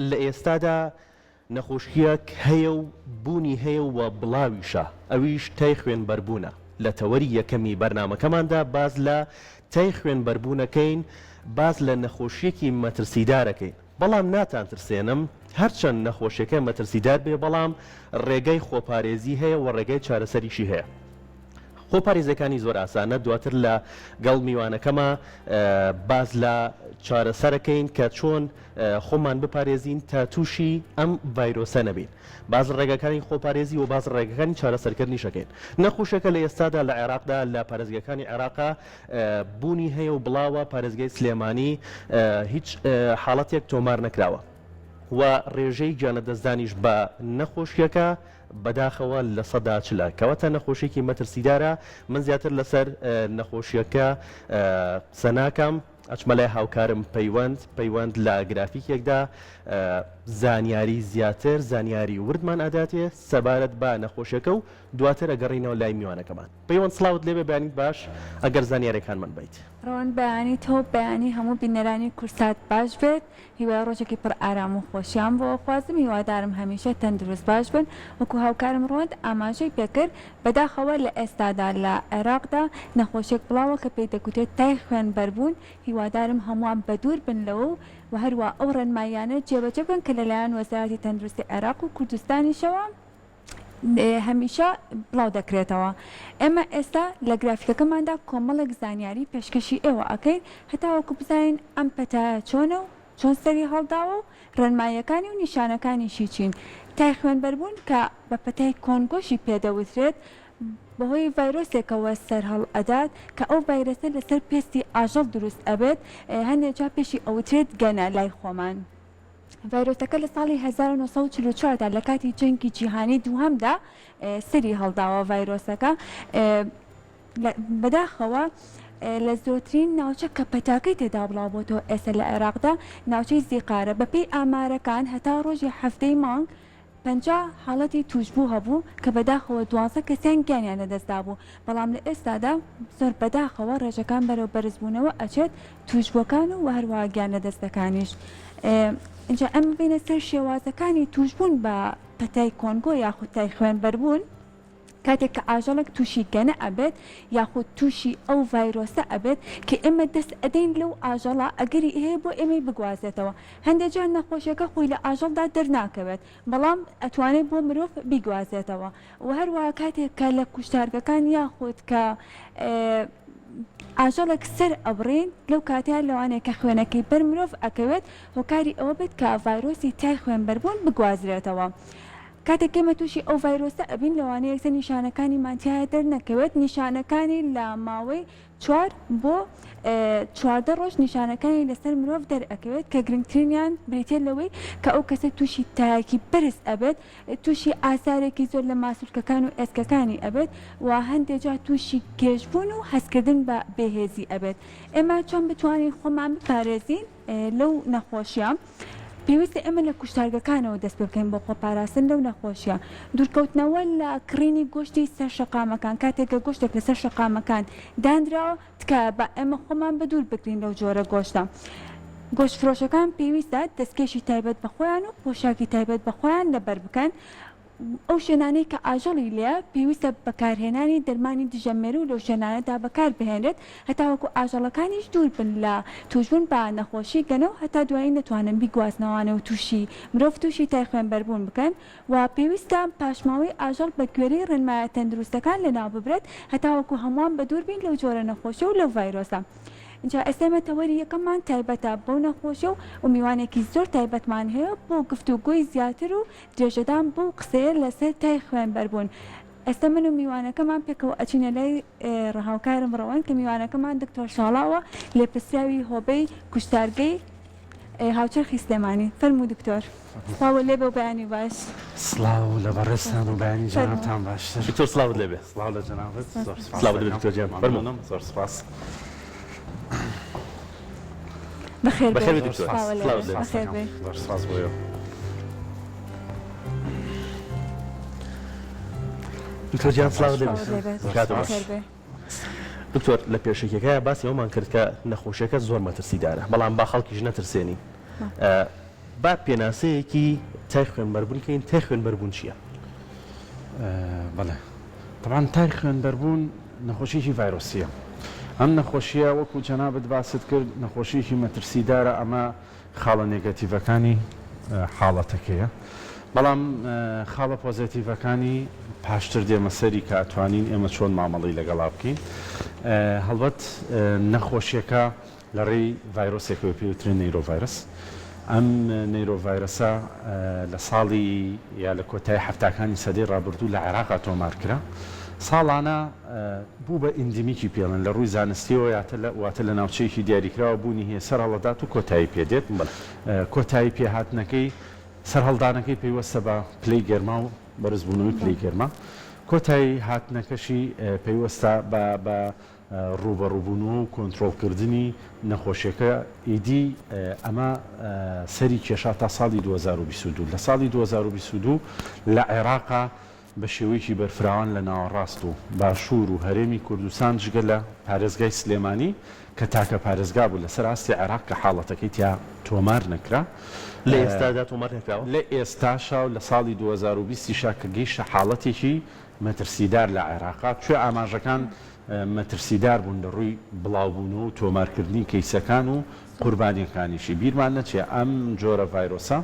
لە ئێستادا نەخۆشیەک هەیە و بوونی هەیە و بڵاویشە، ئەویش تای خوێنبەربوونە. لە تەوەری یەکەمی بەرنامەکەماندا باز لە تای خوێنبەربوونەکەین، باز لە نەخۆشیەکی مەترسیدارەکەین. بەڵام ناتان ترسێنم هەرچەند نەخۆشیەکە مەترسیدار بێ، بەڵام ڕێگەی خۆپارێزی هەیە و ڕێگەی چارەسەریشی هەیە. خۆپارێزەکانی زۆر ئاسانە. دواتر لە گەڵ میوانەکەمە باز لە چارەسەرەکەین کە چۆن خۆمان بپارێزین تا تووشی ئەم ڤایرۆسە نەبین. باز ڕێگەکانی خۆپارێزی و باز ڕێگەکانی چارەسەرکردنی شەکەین. نەخۆشەکە لە ئێستادا لە عێراقدا لە پارێزگەکانی عێراقا بوونی هەیە و بڵاوە. پارێزگای سلێمانی هیچ حاڵەتێک تۆمار نەکراوە و ڕێژەی گیانەدەستدانیش بە نەخۆشیەکە بەداخەوە لە ١٠٠ کەواتە نەخۆشیێکی مەترسیدارە. من زیاتر لەسەر نەخۆشیەکە قسە ناکەم، ئەچمە لای هاوکارم پەیوەند لە گرافیکێکدا زانیاری زیاتر، زانیاری وردمان ئاداتێ سەبارەت بە نەخۆشیەکە و دواتر ئەگەڕینەوە لای میوانەکەمان. پەیوەند سڵاوت لێبێ بەیانیت باش ئەگەر زانیارەکانمان بیت. ڕۆن بەیانی تۆ بەیانی هەموو بینەرانی کورسات باش بێت. هیوای ڕۆژێکی پڕ ئارام و خۆشیان بۆ خوازم. هیوادارم هەمیشە تەندروست باش بن. وەکو هاوکارم ڕۆند ئاماژەی پێکرد بەداخەوە لە ئێستادا لە عێراقدا نەخۆشیێک بڵاوە کە پێی دەگوتێت تای خوێنبەربوون. هیوادارم هەمووان بەدوور بن لەوە و هەروە ئەو ڕێنماییانە جێبەجێ بکەن کە لەلایەن وەزارەتی تەندروستی عێراق و کوردستانیشەوە هەمیشە بڵاو دەکرێتەوە. ئێمە ئێستا لە گرافیکەکەماندا کۆمەڵێک زانیاری پێشکەشی ئێوە ئەەکەین هەتاوەکو بزانین ئەم پەتایە چۆنە و چۆن سەری هەڵداوە و ڕێنماییەکانی و نیشانەکانیشی چین. تای خوێنبەربوون کە بە پەتای کۆنگۆشی پێدەوترێت بەهۆی ڤایرۆسێکەوە سەرهەڵ ئەدات کە ئەو ڤایرۆسە لەسەر پێستی ئاژەڵ دروست ئەبێت. هەندێک جا پێشی ئەوترێت گەنە لای خۆمان. ڤایرۆسەکە لە ساڵی 1944دا لە کاتی جەنگی جیهانی دووهەمدا سەری هەڵداوە ڤایرۆسەکە. بەداخەوە لە زۆرترین ناوچە کە پەتاکەی تێدا بڵاو بۆتەوە ئێستا لە عێراقدا ناوچەی زیقارە. بەپێی ئامارەکان هەتا ڕۆژی هەفتەی مانگ 50 حاڵەتی توشبوو هەبوو کە بەداخەوە 12 کەسیان گیانیان لەدەستدا بوو. بەڵام لە ئێستادا زۆر بەداخەوە ڕێژەکان بەرەو بەرزبوونەوە ئەچێت توشبووەکان و هەروەها گیان لەدەستەکانیش. اینجا ئەم بینە سەر شێوازەکانی توشبوون بە پەتای کۆنگۆ یاخود تای خوێنبەربوون کاتێک کە ئاژەڵێک تووشی گەنە ئەبێت یاخود تووشی ئەو ڤایرۆسە ئەبێت کە ئێمە دەست ئەدەین لەو ئاژەڵە ئەگەری هەیە بۆ ئێمەی بگوازێتەوە. هەندێک جار نەخۆشیەکە خۆی لە ئاژەڵدا دەرناکەوێت بەڵام ئەتوانێت بۆ مرۆڤ بیگوازێتەوە. و هەروەها کاتێک کە لە کوشتارگەکان یاخود کە ئاژەڵێک سەر ئەبڕین لەو کاتیان لەوانەیە کە خوێنەکەی بەر مرۆڤ ئەکەوێت هۆکاری ئەوە بێت کە ڤایرۆسی تای خوێنبەربوون بگوازرێتەوە. کاتێک ئێمە تووشی ئەو ڤایرۆسە ئەبین لەوانەیە یەکسەر نیشانەکانی مانتیایە دەرنەکەوێت. نیشانەکانی لە ماوەی 4 بۆ 14 ڕۆژ نیشانەکانی لەسەر مرۆڤ دەرئەکەوێت کە گرنگترینیان بریتێت لەوەی کە ئەو کەسە تووشی تایەکی بەرز ئەبێت، تووشی ئاسارێکی زۆر لە ماسوولکەکان و ئێسکەکانی ئەبێت و هەندێک جا تووشی گێژبوون و هەستکردن بە بێهێزی ئەبێت. ئێمە چۆن بتوانین خۆمان بپارێزین لەو نەخۆشیە؟ پێویستە ئێمە لە کوشتارگەکانەوە دەست پێ بکەین بۆ خۆپاراستن لەو نەخۆشیە. دوورکەوتنەوە لە کڕینی گۆشتی سەر شەقامەکان کاتێکە گۆشتێک لەسەر شەقامەکان دانراوە تکە بە ئێمە خۆمان بە دوور بکرین لەو جۆرە گۆشتە. گۆشت فرۆشەکان پێویستە دەستکێشی تایبەت بەخۆیان و پۆشاکی تایبەت بەخۆیان لەبەر بکەن. ئەو شوێنانەی کە ئاژەڵی لێە پێویستە بەکارهێنانی دەرمانی دژەمێر و لەو شوێنانەدا بەکار بهێنرێت هەتاوەکو ئاژەڵەکانیش دوور بن لە توشبوون بە نەخۆشی گەنە و هەتا دوایی نەتوانن بیگوازنەوانە و تووشی مرۆڤ تووشی تای خوێنبەربوون بکەن. و پێویستە پاشماوەی ئاژەڵ بە گوێرەی ڕێنمایە تەندروستەکان لەناو ببرێت هەتاوەکو هەمووان بە دوور بین لەو جۆرە نەخۆشە و لەو ڤایرۆسە. اینجا ئێستامە تەوەری یەکەممان تایبەتە بەو نەخۆشە و میوانێکی زۆر تایبەتمان هەیە بۆ گفتوگۆی زیاتر و درێژەدان بۆ قسەیە لەسەر تای خوێنبەربوون. ئێستا من و میوانەکەمان پێکەوە ئەچینە لای ڕەهاوکارم ڕەوەن کە میوانەکەمان دکتۆر شاڵاوە لێپرسراوی هۆبەی کوشتارگەی هاوچەرخی سلێمانی. فەرموو دکتۆر. سڵاو لێبێ و بەیانی باش. سڵاو لە بەڕێستان و بەیانی جەنابتان باشتر. دکتۆر سڵاوت لێبێ. سڵاو لە جەنابەت. سڵاو لێبێ دکتۆر گیان. فەرموونم زۆر سپاس. بەخێر بەخێر دکتۆر. بەخێر بێ. زۆر سپاس بۆیە. دکتۆر گیان سڵاو لێبێ. بەخێر بێ. دکتۆر لە پێشێکەکە باسی ئەومان کرد کە نەخۆشیەکە زۆر مەترسیدارە بەڵام با خەڵکیش نەترسێنی. با پێناسەیەکی تای خوێنبەربوونکەین تای خوێنبەربوون چییە؟ بەڵێ طبعاان تای خوێنبەربوون نەخۆشیی ڤایرۆسیە. ئەم نەخۆشیە وەکو جەنابەت باست کرد نەخۆشیی مەترسیدارە ئەمە خاڵە نێگەتیڤەکانی حاڵەتەکەیە. بەڵام خاڵە پۆزیتیڤەکانی پاشتر دێمە سەری کە ئەتوانین ئێمە چۆن مامەڵی لەگەڵا بکەین. هەڵبەت نەخۆشیەکە لە ڕێی ڤایرۆسێکەوە پێوترێن نەیرۆڤایرس. ئەم نەیرۆڤایرسە لە ساڵی یا لە کۆتای هەفتاکانی سەدەی ڕابردوو لە عێراقا تۆمار کرا. ساڵانە بوو بە ئیندمیکی پێڵن لە ڕووی زانستیەوە واتە لە ناوچەیەکی دیاریکراوە بوونی هەیە سەر هەڵەدات و کۆتایی پێدێت. کۆتایی پێهاتنەکەی سەرهەڵدانەکەی پێیوەستە بە پلەی گەرما و بەرزبوونەوەی پلەی گەرما. کۆتایی هاتنەکەشی پێیوەستە بە ڕوبەڕووبوونەوە و کۆنتترۆلکردنی نەخۆشیەکە ئیدی ئەمە سەری کێشا تا ساڵی 2022. لە ساڵی 2022 لە عێراقا بە شێوەیەکی بەرفراوان لە ناوەڕاست و باشوور و هەرێمی کوردستان جگە لە پارێزگای سلێمانی کە تاکە پارێزگا بوو لەسەر ئاستی عێراق کە حاڵەتەکەی تیا تۆمار نەکرا. لە ئێستادا تۆمار نەکراوە. لە ئێستاشا و لە ساڵی 2020 کە گەیشتە حاڵەتێکی مەترسیدار لە عێراقا کوێ ئاماژەکان مەترسیدار بوون لە ڕووی بڵاوبوون و تۆمارکردنی کەیسەکان و قوربانیەکانیشی. بیرمان نەچێ ئەم جۆرە ڤایرۆسە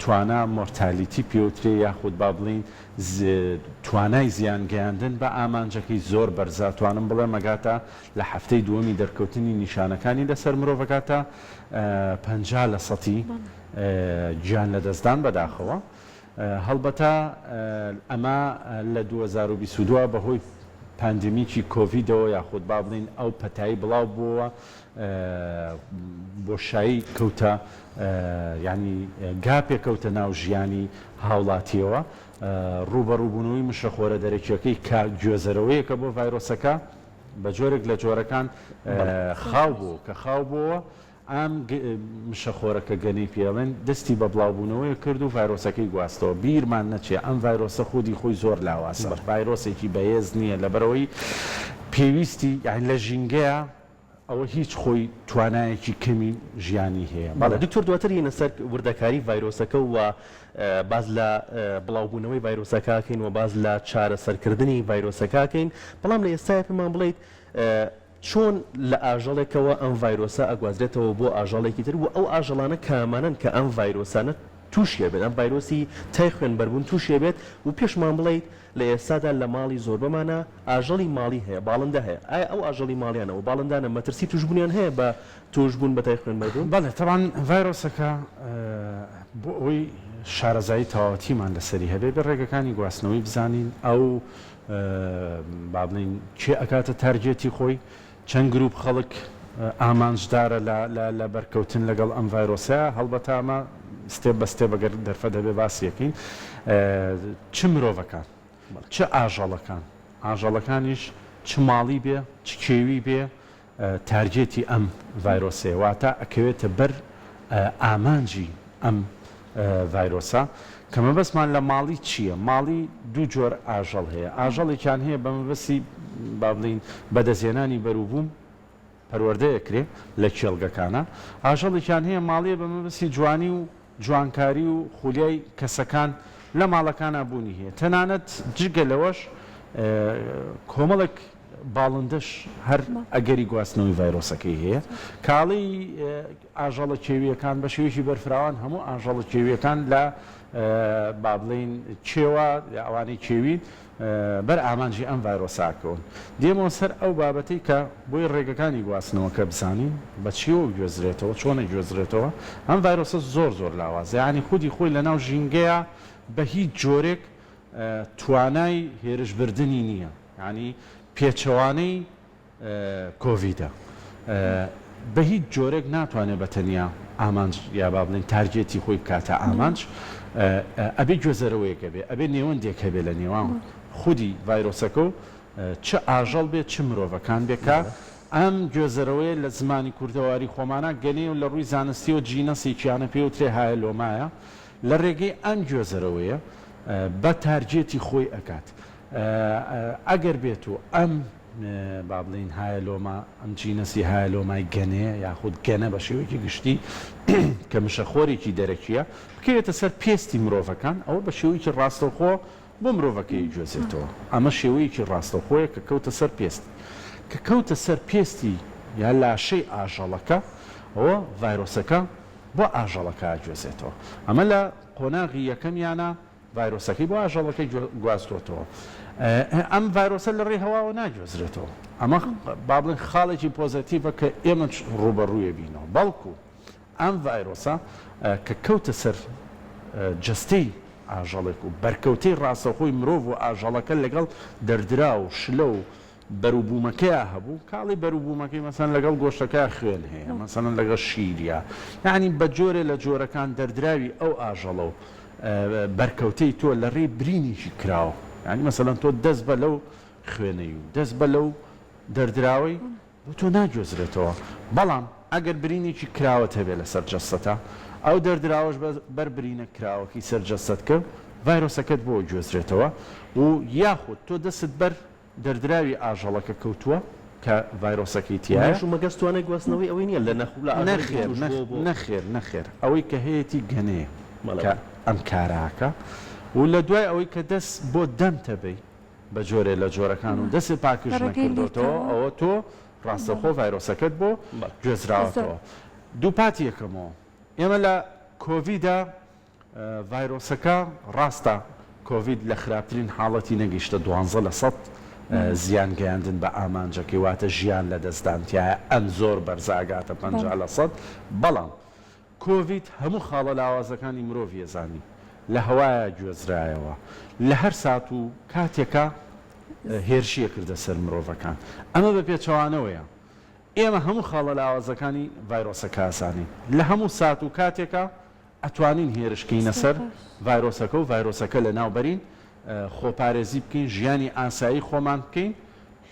توانە مۆرتالیتی پێوترێ یاخود با بڵین توانای زیانگەیاندن بە ئامانجەکەی زۆر بەرزە. توانم بڵێ مەگاتە لە هەفتەی دووەمی دەرکەوتنی نیشانەکانی لەسەر مرۆڤەکاتە 50% گیان لە دەستدان بەداخەوە. هەڵبەتە ئەمە لە 2022 بەهۆی پاندمیکی کۆڤیدەوە یاخود با بڵین ئەو پەتایی بڵاو بووە بۆشایی کەوتە ینی گاپێک کەوتە ناو ژیانی هاوڵاتیەوە. ڕوبەڕووبوونەوەی مشەخۆرە دەرەکیەکەی کە گوێزەرەوەیەکە بۆ ڤایرۆسەکە بە جۆرێک لە جۆرەکان خاو بوو کە خاو بووە ئەم مشەخۆرەکە گەنەی پێڵێن دەستی بە بڵاوبوونەوەی کرد و ڤایرۆسەکەی گواستەوە. بیرمان نەچێ ئەم ڤایرۆسە خودی خۆی زۆر لاواسە ڤایرۆسێکی بەهێز نییە لەبەرەوەی پێویستی یان لە ژینگەیە ئەوە هیچ خۆی توانایەکی کەمی ژیانی هەیە. بەڵێ دکتۆر دواتر یەنە سەر وردەکاری ڤایرۆسەکە و باز لە بڵاوبوونەوەی ڤایرۆسەکەکەین و باز لە چارەسەرکردنی ڤایرۆسەکەکەین. بەڵام لە ئێستا پێمان بڵێیت چۆن لە ئاژەڵێکەوە ئەم ڤایرۆسە ئەگوازرێتەوە بۆ ئاژەڵێکی تر و ئەو ئاژەڵانە کامانن کە ئەم ڤایرۆسانە تووشێ بێت ئەم ڤایرۆسی تای خوێنبەربوون تووشێ بێت و پێشمان بڵیت لە ئێستادا لە ماڵی زۆر بەمانە ئاژەڵی ماڵی هەیە باڵندە هەیە. ئایا ئەو ئاژەڵی ماڵیانەوە باڵندانە مەترسی توشببوونیان هەیە بە توشببوون بە تای خوێنبەربوون؟ بەڵێ تەوان ڤایرۆسەکە بۆ ئەوەی شارەزایی تەواوەتیمان لەسەری هەبێ بە ڕێگەکانی گواستنەوەی بزانین ئەو با بڵین کێ ئەکاتە تارگێتی خۆی چەند گروپ خەڵک ئامانجدارە لە بەرکەوتن لەگەڵ ئەم ڤایرۆسە. هەڵبەتە ئەمە ستێپ بە ستێپ بەگەر دەرفە دەبێ باسیەکەین چ مرۆڤەکان چ ئاژەڵەکان ئاژەڵەکانیش چ ماڵی بێ چ کێوی بێ تارگێتی ئەم ڤایرۆسێ واتە ئەکەوێتە بەر ئامانجی ئەم ڤایرۆسە. کە مەبەستمان لە ماڵی چییە؟ ماڵی دوو جۆر ئاژەڵ هەیە. ئاژەڵێکیان هەیە بە مەبەستی با بڵین بەدەزێنانی بەروبووم پەروەردەیەکرێ لە کێڵگەکانە. ئاژەڵێکیان هەیە ماڵیە بە مەبەستی جوانی و جوانکاری و خولیای کەسەکان لە ماڵەکانە بوونی هەیە. تەنانەت جگە لەوەش کۆمەڵێک باڵندەش هەر ئەگەری گواستنەوەی ڤایرۆسەکەی هەیە. کاڵی ئاژەڵە کێویەکان بە شێوەیەکی بەرفراوان هەموو ئاژەڵە کێویەکان لە با بڵین کێوە ئەوانەی کێوین بەر ئامانجی ئەم ڤایرۆساکەون. دێمەوە سەر ئەو بابەتی کە بۆی ڕێگەکانی گواستنەوەکە بزانین بە چیەوە گوێزرێتەوە چۆنە گوێزرێتەوە. ئەم ڤایرۆسە زۆر لاوازە یعنی خودی خۆی لە ناو ژینگەیە بە هیچ جۆرێک توانای هێرشبردننی نییە. ینی پێچەوانەی کۆڤیدە بە هیچ جۆرێک ناتوانێت بە تەنیا ئامانج یا با بڵین تارگێتی خۆی بکاتە ئامانج ئەبێ گوێزەرەوەیەکە بێ ئەبێ نێوەندێکە بێ لە نێوان خودی ڤایرۆسەکە و چ ئاژەڵ بێت چ مرۆڤەکان بێکە ئەم گوێزەرەوەی لە زمانی کوردەواری خۆمانە گەنێ و لە ڕووی زانستی و جینەسێکیانە پێوترێ هایلۆمایە لە ڕێگەی ئەم گوێزەرەوەیە بە تارگێتی خۆی ئەکات. ئەگەر بێت و ئەم با بڵین هایلۆما ئەم جینەسی هایلۆمای گەنێ یاخود گەنە بە شێوەیەکی گشتی کە مشەخۆرێکی دەرەکیە بکەوێتە سەر پێستی مرۆڤەکان ئەوە بە شێوەیەکی ڕاستەوخۆ بۆ مرۆڤەکەی گوێزێتەوە ئەمە شێوەیەکی ڕاستەوخۆیە کە کەوتە سەر پێست کە کەوتە سەر پێستی یا لاشەی ئاژەڵەکە ئەوە ڤایرۆسەکە بۆ ئاژەڵەکە گوێزێتەوە ئەمە لە قۆناغی یەکەمیانە ڤایرۆسەکەی بۆ ئاژەڵەکەی گوازدۆتەوە ئەم ڤایرۆسە لە ڕێ هەواوە ناگوێزرێتەوە ئەمە با بڵێن خاڵێکی پۆزیتیڤە کە ئێمە ڕوبەڕوویە بینەوە بەڵکو ئەم ڤایرۆسە کە کەوتە سەر جستەی ئاژەڵێک و بەرکەوتەی ڕاستەخۆی مرۆڤ و ئاژەڵەکە لەگەڵ دەردرا و شلە و بەروبوومەکەیە هەبوو کاڵی بەروبوومەکەی مەسەن لەگەڵ گۆشتەکە خوێن هەیە مەسەن لەگەڵ شیریا یعنی بە جۆرێ لە جۆرەکان دەردراوی ئەو ئاژەڵە و بەرکەوتەی تۆ لە ڕێ برینێکی کراوە ینی مەسەلەن تۆ دەست بە لەو خوێنەی و دەست بە لەو دەردراوی بۆ تۆ ناگوێزرێتەوە بەڵام ئەگەر برینێکی کراوەت هەبێ لەسەر جەستەتە ئەو دەردراوەش بەر برینە کراوەکی سەر جەستەت کرد ڤایرۆسەکەت بۆ گوێزرێتەوە و یاخود تۆ دەست بەر دەردراوی ئاژەڵەکە کەوتووە کە ڤایرۆسەکەی تایە مەگەستوانە گواستنەوەی ئەوەی نییە لە نەخولا نەخێر ئەوەی کە هەیەی گەنەیە کە ئەم کاراکە و لە دوای ئەوەی کە دەست بۆ دەمتەبەی بە جۆرێ لە جۆرەکان و دەستی پاکش نەکردێتەوە ئەوە تۆ ڕاستەخۆ ڤایرۆسەکەت بۆ گوێزراوەتەوە دووپاتی یەکەمەوە ئێمە لە کۆڤیدا ڤایرۆسەکە ڕاستە کۆڤید لە خراپترین حاڵەتی نەگەیشتە 12% زیان گەیاندن بە ئامانجەکەی واتە ژیان لە دەستدانتیایە ئەم زۆر بەرزاگاتە 50% بەڵام کۆڤید هەموو خاڵە لاوازەکانی مرۆڤ ێزانی لە هەوایە گوێزرایەوە لە هەر سات و کاتێکە هێرشیە کردە سەر مرۆڤەکان ئەمە بە پێچەوانەوەیە ئێمە هەموو خاڵە لاوازەکانی ڤایرۆسەکە ئاسانی لە هەموو سات و کاتێکە ئەتوانین هێرشکەینە سەر ڤایرۆسەکە و ڤایرۆسەکە لە ناوبەرین خۆپارێزی بکەین ژیانی ئاسایی خۆمان بکەین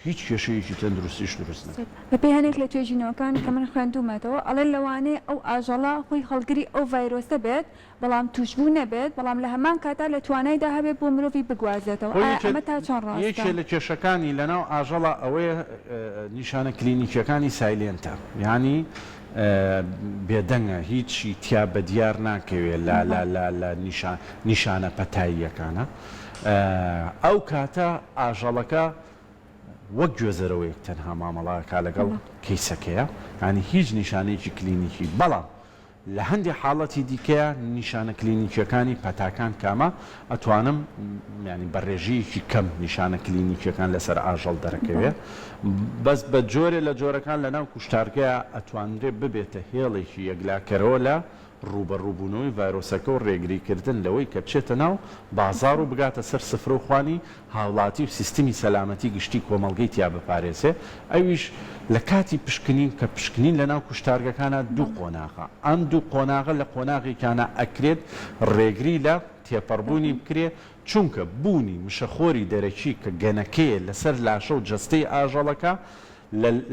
هیچ کێشەیەکی تەندروستیش دروست نەکەین بە پێیانێک لە توێژینەوەکان کە من خوێندومەتەوە ئەڵێ لەوانەیە ئەو ئاژەڵە خۆی هەڵگری ئەو ڤایرۆسە بێت بەڵام توشبوو نەبێت بەڵام لە هەمان کاتا لە توانایدا هەبێت بۆ مرۆڤی بگوازێتەوە ئەمە تا چۆن ڕاستە یەکێ لە کێشەکانی لەناو ئاژەڵە ئەوەیە نیشانە کلینیکیەکانی سایلێنتە یعنی بێدەنگە هیچی تیا بە دیار ناکەوێت لە نیشانە پەتاییەکانە ئەو کاتە ئاژەڵەکە وەک گوێزەرەوەیەک تەنها مامەڵاکە لەگەڵ کەیسەکەیە ینی هیچ نیشانەیەکی کلینیکی بەڵام لە هەندێک حاڵەتی دیکەیە نیشانە کلینیکیەکانی پەتاکان کامە ئەتوانم ینی بە ڕێژەیەکی کەم نیشانە کلینیکیەکان لەسەر ئاژەڵ دەرەکەوێت بەس بە جۆرێ لە جۆرەکان لەناو کوشتارگەیە ئەتوانرێت ببێتە هێڵێکی یەکلاکەرەوە لە ڕوبەڕووبوونەوەی ڤایرۆسەکە و ڕێگریکردن لەوەی کە بچێتە ناو بازار و بگاتە سەر سفرە و خوانی هاوڵاتی و سیستمی سەلامەتی گشتی کۆمەڵگەی تیا بپارێزێ ئەویش لە کاتی پشکنین کە پشکنین لە ناو کوشتارگەکانە دوو قۆناغە ئەم دوو قۆناغە لە قۆناغێکانە ئەکرێت ڕێگری لە تێپەڕبوونی بکرێ چونکە بوونی مشەخۆری دەرەکی کە گەنەکەیە لەسەر لاشە و جەستەی ئاژەڵەکە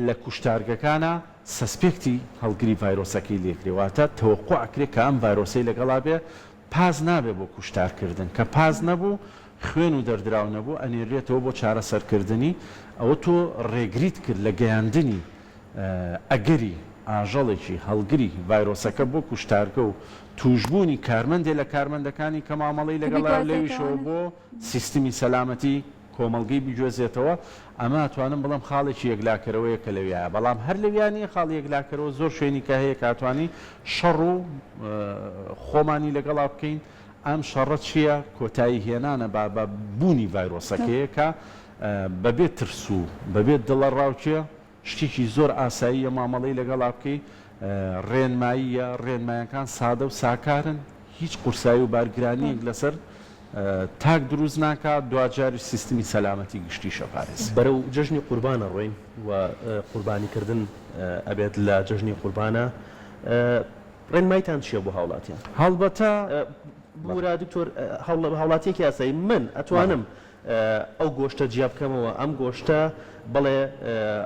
لە کوشتارگەکانە سەسپێکتی هەڵگری ڤایرۆسەکەی لێکرێواتە تەوەقع ئەکرێت کە ئەم ڤایرۆسەی لەگەڵا بێ پاز نابێ بۆ کوشتارکردن کە پاز نەبوو خوێن و دەردراو نەبوو ئەنێرێتەوە بۆ چارەسەرکردنی ئەوە تۆ ڕێگریت کرد لە گەیاندنی ئەگەری ئاژەڵێکی هەڵگری ڤایرۆسەکە بۆ کوشتارگە و توشبوونی کارمەندێ لە کارمەندەکانی کە مامەڵەی لەگەڵا لێویشەوە بۆ سیستمی سەلامەتی کۆمەڵگەی بجوێزێتەوە ئەمە ئەتوانم بڵم خاڵێکی یەکلاکەرەوەیە کە لەویایە بەڵام هەر لەویانی خاڵ یەکلاکەرەوە زۆر شوێنی کە هەیە کاتوانی شەڕ و خۆمانی لەگەڵا بکەین ئەم شەڕەت چییە کۆتایی هێنانە بە بوونی ڤایرۆسەکەیە کە بەبێت ترس و بەبێت دڵە ڕاوچیە شتێکی زۆر ئاساییە مامەڵەی لەگەڵا بکەی ڕێنماییە ڕێنمایەکان سادە و ساکارن هیچ قورسایی و بارگرانیەک لەسەر تاک دروست ناکات دوجاری سیستمی سەلامەتی گشتی شەپارێز بەرەو جژنی قوربانە ڕۆین و قوربانیکردن ئەبێت لە جژنی قوربانە ڕێنمایتان چییە بۆ هاوڵاتیان هەڵبەتە بورا دکتۆر هاوڵاتیەکی یاسایی من ئەتوانم ئەو گۆشتە جیا بکەمەوە ئەم گۆشتە بڵێ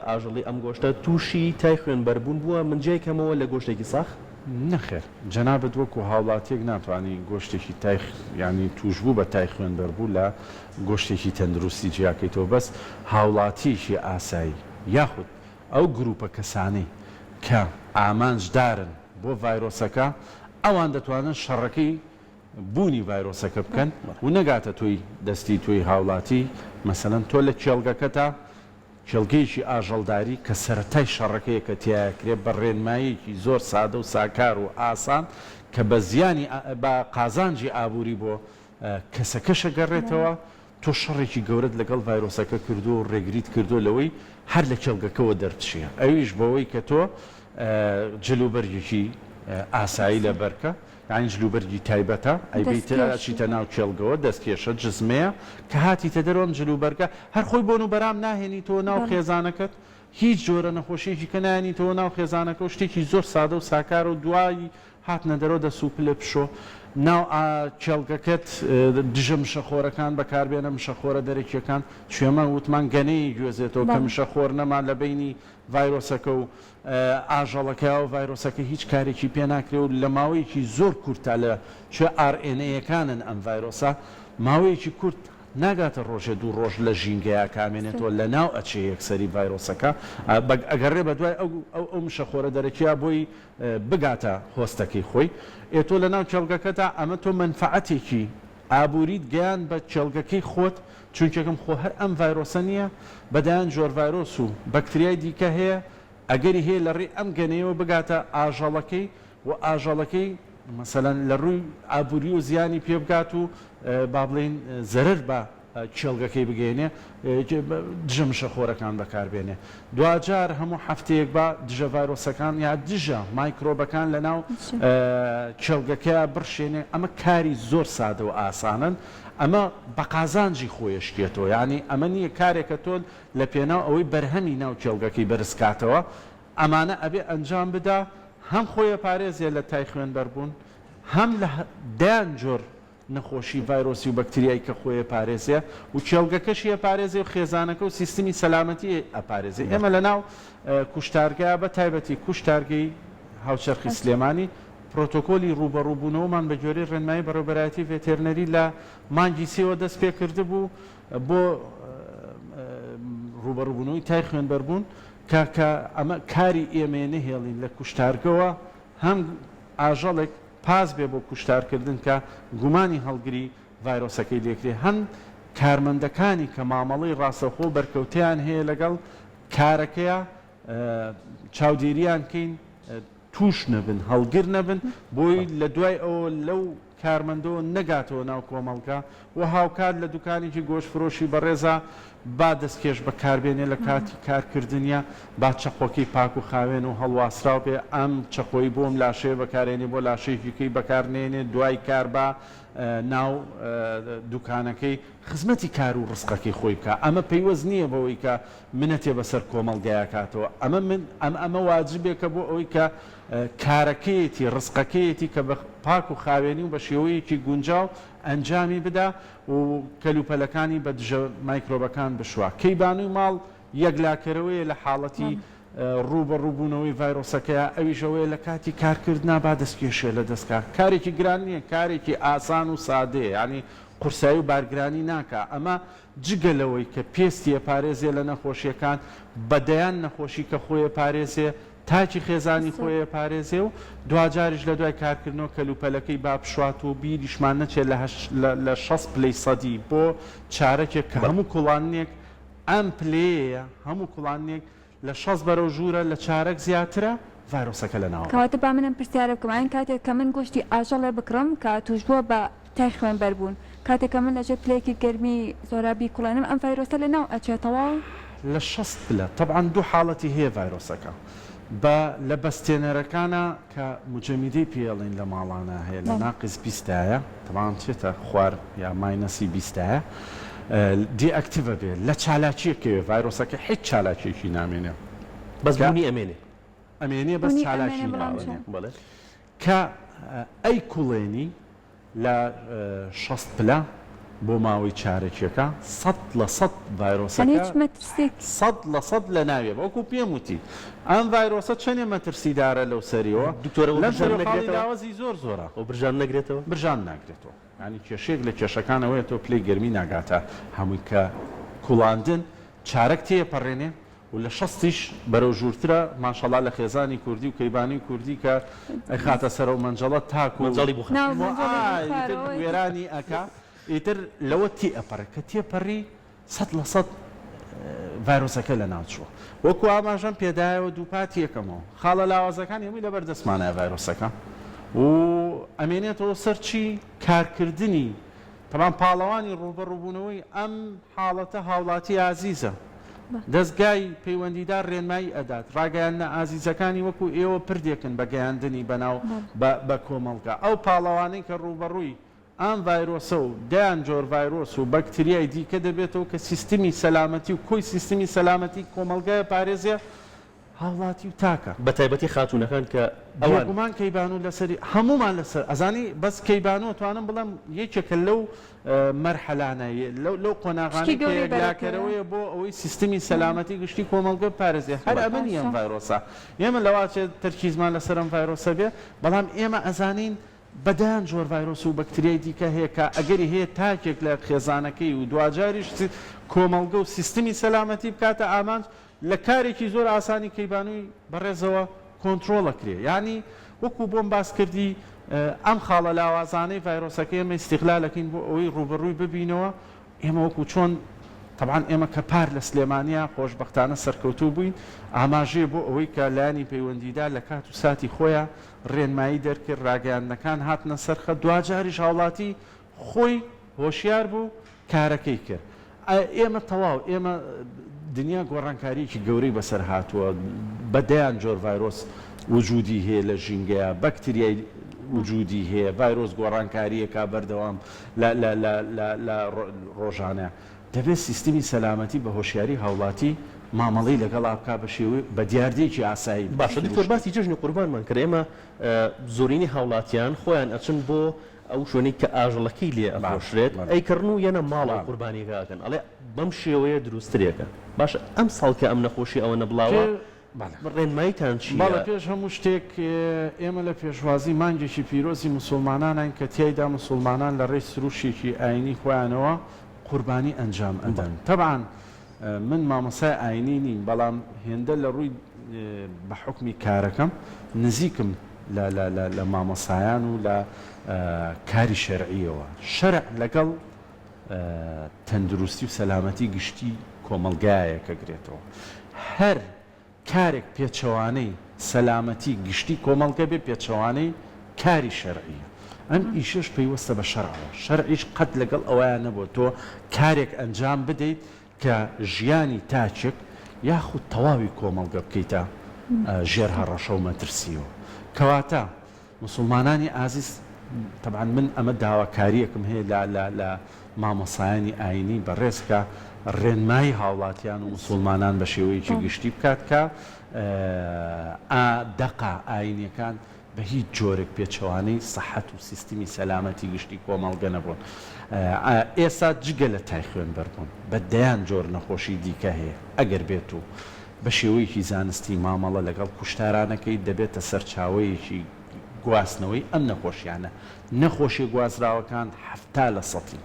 ئاژەڵی ئەم گۆشتە تووشی تای خوێنبەربوون بووە من جێکەمەوە لە گۆشتێکی ساخ نەخێر جەنابەت وەکو هاوڵاتیەک ناتوانانی گۆشتێکی تای ینی توشبوو بە تای خوێنبەربوو لە گۆشتێکی تەندروستی جیاکەیتەوە بەس هاوڵاتیەکی ئاسایی یاخود ئەو گروپە کەسانەی کە ئامانجدارن بۆ ڤایرۆسەکە ئەوان دەتوانن شەڕەکەی بوونی ڤایرۆسەکە بکەن و نەگاتە توی دەستی توی هاوڵاتی مەسەلەن تۆ لە کێڵگەکەتا کێڵگەیەکی ئاژەڵداری کە سەرەتای شەڕەکەیە کە تیاکرێ بە ڕێنماییکی زۆر سادە و ساکار و ئاسان کە بە زیانی بە قازانجی ئابووری بۆ کەسەکەشە گەڕێتەوە تۆ شەڕێکی گەورت لەگەڵ ڤایرۆسەکە کردو و ڕێگریت کردو لەوەی هەر لە کێڵگەکەەوە دەرچیە ئەویش بەوەی کە تۆ جلوبەرگێکی ئاسایی لە بەرکە یانی جلوبەرگی تایبەتە ئەیبیتەچیتە ناو کێڵگەوە دەستکێشە جزمەیە کە هاتیتە دەرۆم جلوبەرگە هەر خۆی بۆن و بەرام ناهێنیتەوە ناو خێزانەکەت هیچ جۆرە نەخۆشیێکی کە نایێنیتەوە ناو خێزانەکە و شتێکی زۆر سادە و ساکار و دوایی هاتنە دەرەوە دەسوپ لە پشۆ ناو کێڵگەکەت دژە مشەخۆرەکان بەکاربێنە مشەخۆرە دەرەکیەکان شوێمە وتمان گەنەی گوێزێتەوە کە مشەخۆر نەمان لە بینی ڤایرۆسەکە و ئاژەڵەکە و ڤایرۆسەکە هیچ کارێکی پێ ناکرێ و لە ماوەیەکی زۆر کورتە لە شوێ RNA-یەکانن ئەم ڤایرۆسە ماوەیەکی کورت ناگاتە ڕۆژێ دوو ڕۆژ لە ژینگەیە کامێنێتەوە لە ناو ئەچێ یەکسەری ڤایرۆسەکە ئەگەڕێ بە دوای ئەو مشەخۆرە دەرەکییا بۆی بگاتە هۆستەکەی خۆی ئێتۆ لە ناو کێڵگەکەتا ئەمە تۆ منفعەتێکی ئابووریت گەیان بە کێڵگەکەی خۆت چونکەکەم خۆ هەر ئەم ڤایرۆسە نییە بەدایان جۆر ڤایرۆس و بەکتریای دیکە هەیە ئەگەری هەیە لە ڕێ ئەم گەنەیەوە بگاتە ئاژەڵەکەی و ئاژەڵەکەی مەسەلەن لە ڕووی ئابووری و زیانی پێ بگات و با بڵێن زەرر بە کێڵگەکەی بگەێنێ دژە مشەخۆرەکان بەکاربێنێ دوجار هەموو هەفتەیەک بە دژە ڤایرۆسەکان یا دژە مایکرۆبەکان لە ناو کێڵگەکەیە بڕشێنێ ئەمە کاری زۆر سادە و ئاسانن ئەمە بە قازانجی خۆیشتێتەوە یعنی ئەمە نییە کارێکە تۆ لە پێناو ئەوەی بەرهەمی ناو کێڵگەکەی بەرزکاتەوە ئەمانە ئەبێ ئەنجام بدا هەم خۆیە پارێزیە لە تای خوێنبەربوون هەم لە دایان جۆر نەخۆشی ڤایرۆسی و بەکتریایی کە خۆیە پارێزیە و کێڵگەکەشیە پارێزی و خێزانەکە و سیستمی سەلامەتی ئەپارێزی ئێمە لە ناو کوشتارگایە بە تایبەتی کوشتارگەی هاوچەرخی سلێمانی پرۆتۆکۆلی ڕوبەڕووبوونەوەمان بە جۆرەی ڕێنمایی بەڕێوەبەرایەتی ڤێتێرنەری لە مانگی سێوە دەست پێ کرده بوو بۆ ڕوبەڕووبوونەوەی تای خوێنبەربوون کە ئەمە کاری ئێمە نەهێڵین لە کوشتارگەوە هەم ئاژەڵێک پاس بێ بۆ کوشتارکردن کە گومانی هەڵگری ڤایرۆسەکەی لێکرێ هەم کارمەندەکانی کە مامەڵەی ڕاستەخۆ بەرکەوتیان هەیە لەگەڵ کارەکەیە چاودێریان کەین توش نەبن هەڵگر نەبن بۆی لە دوای ئەوە لەو کارمەندەوە نەگاتەوە ناو کۆمەڵگا و هاوکات لە دوکانێکی گۆشتفرۆشی بەڕێزە با دەستکێش بەکاربێنێ لە کاتی کارکردنیە با چەقۆکی پاک و خاوێن و هەڵواسراو بێ ئەم چەقۆی بۆم لاشەیە بەکارێنێ بۆ لاشەیەکەی بەکارنێنێ دوای کار بە ناو دوکانەکەی خزمەتی کار و ڕسقەکەی خۆی بکە ئەمە پەیوەست نییە بەوەی کە منەتێ بەسەر کۆمەڵگایە کاتەوە ئەمە واجبێکە بۆ ئەوەی کە کارەکەیەتی ڕسقەکەیەتی کە بە پاک و خاوێنی و بە شێوەیەکی گونجاو ئەنجامی بدا و کەلوپەلەکانی بە دژە مایکرۆبەکان بشوە کەیبانووی ماڵ یەکلاکەرەوەیە لە حاڵەتی ڕوبەڕووبوونەوەی ڤایرۆسەکەیە ئەویشەوەی لە کاتی کارکردنا با دەستکێشێ لە دەستکار کارێکی گران نییە کارێکی ئاسان و سادەیە ینی قورسایی و بارگرانی ناکە ئەمە جگەلەوەی کە پێستیە پارێزیە لە نەخۆشیەکان بەدەیان نەخۆشی کە خۆیە پارێزێ تاکی خێزانی خۆیە پارێزێ و دوجاریش لە دوای کارکردنەوە کەلوپەلەکەی با بشوات و بیریشمان نەچێت لە 6 پلەی سەدی بۆ چارەکێک کە هەموو کوڵانێک ئەم پلەیە هەموو کوڵانێک لە 6 بەرەو ژوورە لە چارەک زیاترە ڤایرۆسەکە لەناوە کەواتە با منم پرسیارە بکەم ئاین کاتێک کە من گۆشتی ئاژەڵێ بکڕم کە توش بووە بە تای خوێنبەربوون کاتێک کە من لەژێر پلەیەکی گەرمی زۆرابی کوڵانم ئەم ڤایرۆسە لەناو ئەچێتەوە لە 6 پلە طبعا دوو حاڵەتی هەیە ڤایرۆسەکە لە بەستێنەرەکانە کە مجەمیدەی پێڵین لە ماڵانە هەیە لە ناقز 20ە تەمان چێتە خوار یا ماینەسی 20ە دیئەکتیڤە بێ لە چالاکیەکەوێ ڤایرۆسەکە هیچ چالاکیێکی نامێنێ بەس بوونی ئەمێنێ بەس چالاکی بڵێ کە ئەی کوڵێنی لە 6 پلە بۆ ماوەی چارەکیەکە 100% ڤایرۆسەکە 100% لە ناوێ وەکو پێم وتی ئەم ڤایرۆسە چەندێ مەترسیدارە لەو سەریەوە داوازی زۆر زۆرە و برژان نەگرێتەوە برژان ناگرێتەوە ینی کێشێک لە کێشەکانەوەی تۆ پلەی گەرمی ناگاتە هەمووی کە کوڵاندن چارەک تێپەڕێنێ و لە 60 بەرەو ژوورترە ماشەڵا لە خێزانی کوردی و کەیبانی کوردی کە خاتە سەر و منجەڵە تاک و منجەڵی بخە وێرانی ئەکا ئیتر لەوە تی ئەپەڕە کە تێپەڕی 100% ڤایرۆسەکە لە ناوچووە وەکو ئاماژەم پێدایەوە دووپاتی یەکەمەوە خاڵە لاوازەکان هەمووی لەبەر دەستمانە ڤایرۆسەکە و ئەمێنێتەوە سەرچی کارکردنی تەمان پاڵەوانی ڕوبەڕووبوونەوەی ئەم حاڵەتە هاوڵاتی ئازیزە دەستگای پەیوەندیدار ڕێنمایی ئەدات ڕاگەیاندنە ئازیزەکانی وەکو ئێوە پردێکن بە گەیاندنی بەناو بە کۆمەڵگا ئەو پاڵەوانەی کە ڕوبەڕووی ئەم ڤایرۆسە و دەیان جۆر ڤایرۆس و بەکتریای دیکە دەبێتەوە کە سیستمی سەلامەتی و کۆی سیستمی سەلامەتی کۆمەڵگایە پارێزیە هاوڵاتی و تاکە بە تایبەتی خاتونەکان کە ئەوەگومان کەیبان و لەسەری هەمومان لەسەر ئەزانی بەس کەیبانەوە توانم بڵم یەکێکە لەو مەرحەلانە لەو قۆناغانی کەلاکەرەوەیە بۆ ئەوەی سیستمی سەلامەتی گشتی کۆمەڵگە پارێزیە هەر ئەمەنی ئەم ڤایرۆسە ئێمە لەواچێ تەرکیزمان لەسەر ئەم ڤایرۆسە بێ بەڵام ئێمە ئەزانین بەدایان جۆر ڤایرۆس و بەکتریای دیکە هەیە کە ئەگەری هەیە تاکێک لە خێزانەکەی و دوجاریش کۆمەڵگە و سیستمی سەلامەتی بکاتە ئامانج لە کارێکی زۆر ئاسانی کەیبانووی بەڕێزەوە کۆنتترۆڵەکرێ ینی وەکو بۆم باس کردی ئەم خاڵە لاوازانەی ڤایرۆسەکە ئێمە استیغلالەکەین بۆ ئەوەی ڕوبەڕووی ببینەوە ئێمە وەکو چۆن طبعاً ئێمە کە پار لە سلێمانیا خۆشبەختانە سەرکەوتوو بووین ئاماژێ بۆ ئەوەی کە لایانی پەیوەندیدا لە کات و ساتی خۆیان ڕێنمایی دەرکرد ڕاگەیاندنەکان هاتنە سەرخە دوجاریش هاوڵاتی خۆی هۆشیار بوو کارەکەی کرد ئێمە تەواو ئێمە دنیا گۆڕانکاریکی گەورەی بەسەر هاتووە بەدەیان جۆر ڤایرۆس وجودی هەیە لە ژینگەیە بەکتریای وجودی هەیە ڤایرۆس گۆڕانکاریەکە بەردەوام لە ڕۆژانە دەبێت سیستمی سەلامەتی بە هۆشیاری هاوڵاتی مامەڵی لەگەڵ ئاکا بە شێوەی بە دیاردێکی ئاسایی باشە دکتۆر باسی جژنی قوربانمان کرد ئێمە زۆرینی هاوڵاتیان خۆیان ئەچن بۆ ئەو شوێنەی کە ئاژەڵەکەی لێ ئەباشرێت ئەیکردن و یەنە ماڵە قوربانیگاکەن ئەڵێ بەم شێوەیە دروسترێکە باشە ئەم ساڵکە ئەم نەخۆشی ئەوە نەبڵاوە ڕێنماییتان چی باڵە پێش هەموو شتێک ئێمە لە پێشوازی مانگێکی پیرۆزی مسلمانانان کە تیایدا مسلمانان لە ڕێی سروشێکی ئاینی خۆیانەوە قوربانی ئەنجام ئەدەن طبعاً من مامۆسای ئاینی نیم بەڵام هێندە لە ڕووی بە حکمی کارەکەم نزیکم لە مامۆسایان و لە کاری شەرعیەوە شەرع لەگەڵ تەندروستی و سەلامەتی گشتی کۆمەڵگایە کە گرێتەوە هەر کارێک پێچەوانەی سەلامەتی گشتی کۆمەڵگە بێ پێچەوانەی کاری شەرعیە ئەم ئیشش پێیوەستە بە شەرعەوە شەرعیش قەت لەگەڵ ئەویان نەبووە تۆ کارێک ئەنجام بدەیت کە ژیانی تاچێک یاخود تەواوی کۆمەڵگە بکەیتە ژێر هەڕەشە و مەترسیەوە کەواتە مسلمانانی ئازیز طبعاً من ئەمە داواکاریەکم هەیە لە مامۆسایانی ئاینی بەڕێزکە ڕێنمایی هاوڵاتیان و مسلمانان بە شێوەیەکی گشتی بکات کە دەقا ئاینیەکان بە هیچ جۆرێک پێچەوانەی سەحەت و سیستمی سەلامەتی گشتی کۆمەڵگە نەبوون ئێستا جگە لە تای خوێنبەر بوون بە دەیان جۆر نەخۆشی دیکە هەیە ئەگەر بێت و بە شێوەیەکی زانستی مامەڵە لەگەڵ کوشتارانەکەی دەبێتە سەرچاوەیەکی گواستنەوەی ئەم نەخۆشیانە نەخۆشی گوازراوەکان 70%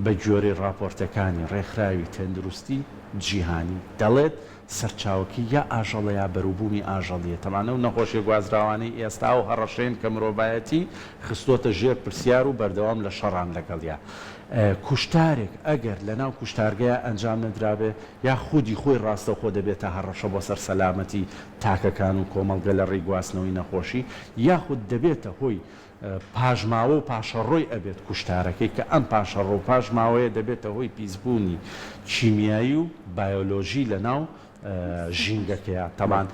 بە گوێرەی راپۆرتەکانی ڕێکخراوی تەندروستی جیهانی دەڵێت سەرچاوکی یا ئاژەڵە یا بەروبوومی ئاژەڵیە تەمانە و نەخۆشی گوازراوانەی ئێستا و هەڕەشێن کە مرۆڤایەتی خستۆتە ژێر پرسیار و بەردەوام لە شەڕان لەگەڵیا کوشتارێک ئەگەر لە ناو کوشتارگەیە ئەنجام نەدرابێ یا خودی خۆی ڕاستەخۆ دەبێتە هەڕەشە بۆ سەر سەلامەتی تاکەکان و کۆمەڵگە لە ڕێی گواستنەوەی نەخۆشی یاخود دەبێتە هۆی پاژماوە و پاشەڕۆی ئەبێت کوشتارەکەی کە ئەم پاشەڕۆ و پاژماوەیە دەبێتە هۆی پیسبوونی چیمیایی و بایۆلۆژی لە ناو ژینگەکەیە تەمان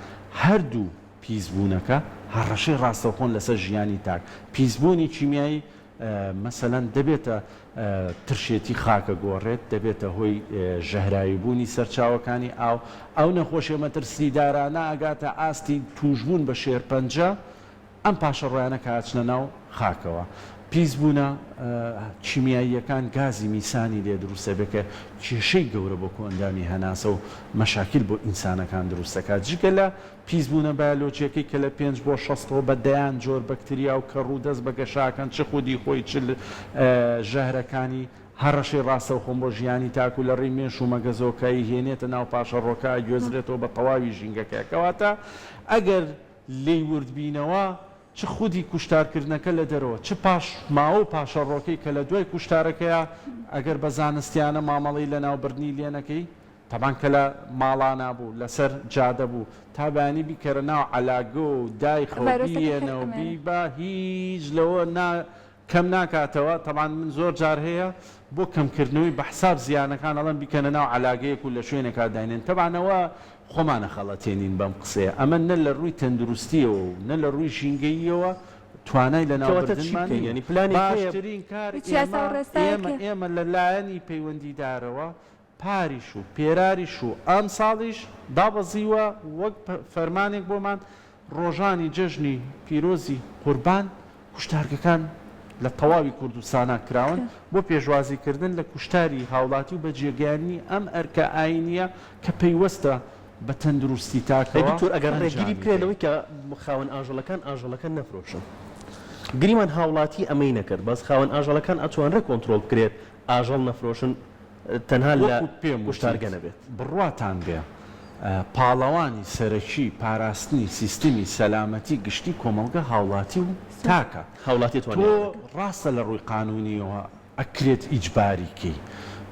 هەردوو پیسبوونەکە هەڕەشەی ڕاستەوخۆن لەسەر ژیانی تاک پیسبوونی چیمیایی مەسەلەن دەبێتە ترشێتی خاکە گۆڕێت دەبێتە هۆی ژەهراویبوونی سەرچاوەکانی ئەو نەخۆشیە مەترسیدارانە ئەگاتە ئاستی توشبوون بە شێرپەنجە ئەم پاشەڕۆیانە کاچنە ناو خاکەوە پیسبوونە چیمیاییەکان گازی میسانی لێ دروستە بێکە کێشەی گەورە بۆ کۆندامی هەناسە و مەشاکل بۆ ئینسانەکان دروستەکات جگە لە پیسبوونە بایۆلۆجیەکەی کە لە 5 بۆ 6 بە دەیان جۆر بەکتریا و کە ڕوودەست بە گەشاکەن چ خودی خۆی چ ژەهرەکانی هەڕەشەی ڕاستە و خۆم بۆ ژیانی تاکو لە ڕێی مێش و مەگەزۆکایی هێنێتە ناو پاشەڕۆکە گوێزرێتەوە بە تەواوی ژینگەکە کەواتە ئەگەر لێی وردبینەوە چ خودی کوشتارکردنەکە لە دەرەوە چ پاش ماوە و پاشەڕۆکەی کە لە دوای کوشتارەکەیە ئەگەر بە زانستیانە مامەڵی لە ناوبردنی لێنەکەی تەبان کە لە ماڵانە بوو لەسەر جادە بوو تا بەیانی بیکەرە ناو عەلاگۆ و دایخۆبیێنەوە بی بە هیچ لەوە کەم ناکاتەوە تەبان من زۆر جار هەیە بۆ کەمکردنەوەی بە حساب زیانەکان ئەڵەن بیکەنە ناو عەلاگەیەک و لە شوێنێکا داینێن تەبانەوە خۆمانە خەڵەتێنین بەم قسەیە ئەمە نە لە ڕووی تەندروستیەوە و نە لە ڕووی ژینگەییەوە توانای لە ناوبردنمانی ینی پلانی باشترین کار ئێمە لەلایەنی پەیوەندیدارەوە پاریش و پێراریش و ئەم ساڵیش دابەزیوە وەک فەرمانێک بۆمان ڕۆژانی جەژنی پیرۆزی قوربان کوشتارگەکان لە تەواوی کوردستانە کراون بۆ پێشوازیکردن لە کوشتاری هاوڵاتی و بە جێگەیانی ئەم ئەرکە ئاینیە کە پەیوەستە بە تەندروستی تاکەوە دکتۆر ئەگەر ڕێگیری بکرێنەوەی کە خاوەن ئاژەڵەکان نەفرۆشن گریمان هاوڵاتی ئەمەی نەکرد بەس خاوەن ئاژەڵەکان ئەتوانرە کۆنتترۆل بکرێت ئاژەڵ نەفرۆشن تەنها لە کوشتارگە نەبێت بڕواتان بێ پاڵەوانی سەرەکی پاراستنی سیستمی سەلامەتی گشتی کۆمەڵگە هاوڵاتی و تاکە هاوڵاتی تۆ ڕاستە لە ڕووی قانونیەوە ئەکرێت ئیجباریکەی